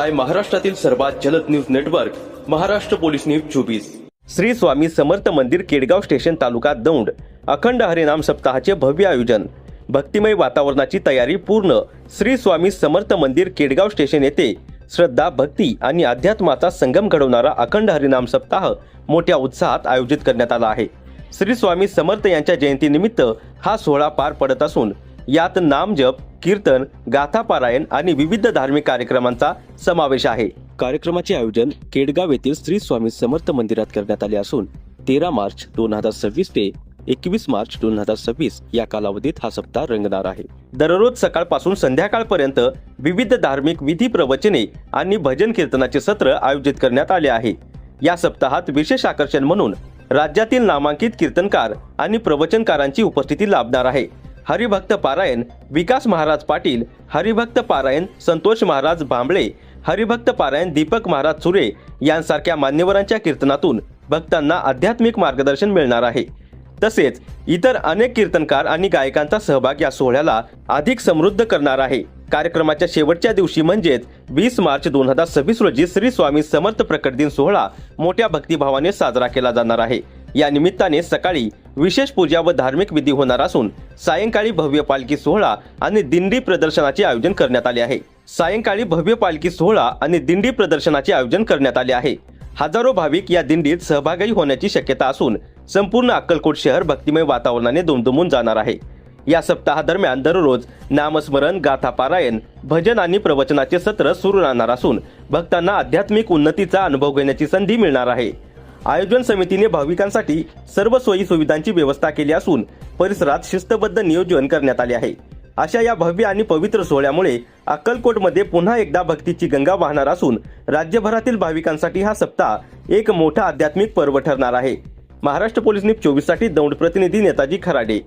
पाहताय महाराष्ट्रातील सर्वात जलद news network Maharashtra police news 24। Shri Swami Samarth मंदिर केडगाव स्टेशन तालुका दौंड अखंड हरिनाम सप्ताहाचे भव्य आयोजन। भक्तिमय वातावरणाची तयारी पूर्ण। श्री स्वामी समर्थ मंदिर केडगाव स्टेशन येथे श्रद्धा, भक्ती आणि अध्यात्माचा संगम घडवणारा अखंड हरिनाम सप्ताह मोठ्या उत्साहात आयोजित करण्यात आला आहे। श्री स्वामी समर्थ यांच्या जयंतीनिमित्त हा सोहळा पार पडत असून यात नामजप, कीर्तन, गाथा पारायण आणि विविध धार्मिक कार्यक्रमांचा समावेश आहे। कार्यक्रमाचे आयोजन केडगाव येथील श्री स्वामी समर्थ मंदिरात करण्यात आले असून 13 मार्च 2026 ते 21 मार्च 2026 या कालावधीत हा सप्ताह रंगणार आहे। दररोज सकाळपासून संध्याकाळपर्यंत विविध धार्मिक विधी, प्रवचने आणि भजन कीर्तनाचे सत्र आयोजित करण्यात आले आहे। या सप्ताहात विशेष आकर्षण म्हणून राज्यातील नामांकित कीर्तनकार आणि प्रवचनकारांची उपस्थिती लाभणार आहे। हरिभक्त पारायण विकास महाराज पाटील, हरिभक्त पारायण संतोष महाराज भांबळे, हरिभक्त पारायण दीपक महाराज चुरे यांसारख्या मान्यवरांच्या कीर्तनातून भक्तांना आध्यात्मिक मार्गदर्शन मिळणार आहे। तसेच इतर अनेक कीर्तनकार आणि गायकांचा सहभाग या सोहळ्याला अधिक समृद्ध करणार आहे। कार्यक्रमाच्या शेवटच्या दिवशी म्हणजेच 20 मार्च 2026 रोजी श्री स्वामी समर्थ प्रकट दिन सोहळा मोठ्या भक्तिभावाने साजरा केला जाणार आहे। या निमित्ताने सकाळी विशेष पूजा व धार्मिक विधी होणार असून सायंकाळी भव्य पालखी सोहळा आणि दिंडी प्रदर्शनाचे आयोजन करण्यात आले आहे। सायंकाळी भव्य पालखी सोहळा आणि दिंडी प्रदर्शनाचे आयोजन करण्यात आले आहे। हजारो भाविक या दिंडीत सहभागी होण्याची शक्यता असून संपूर्ण अक्कलकोट शहर भक्तिमय वातावरणाने दुमदुमून जाणार आहे। या सप्ताहादरम्यान दररोज नामस्मरण, गाथा पारायण, भजन आणि प्रवचनाचे सत्र सुरू राहणार असून भक्तांना आध्यात्मिक उन्नतीचा अनुभव घेण्याची संधी मिळणार आहे। आयोजन समितीने भाविकांसाठी सर्व सोयी सुविधांची व्यवस्था केली असून परिसरात शिस्तबद्ध नियोजन करण्यात आले आहे। अशा या भव्य आणि पवित्र सोहळ्यामुळे अक्कलकोटमध्ये पुन्हा एकदा भक्तीची गंगा वाहणार असून राज्यभरातील भाविकांसाठी हा सप्ताह एक मोठा आध्यात्मिक पर्व ठरणार आहे। महाराष्ट्र पोलीस न्यूज 24 साठी दौंड प्रतिनिधी नेताजी खराडे।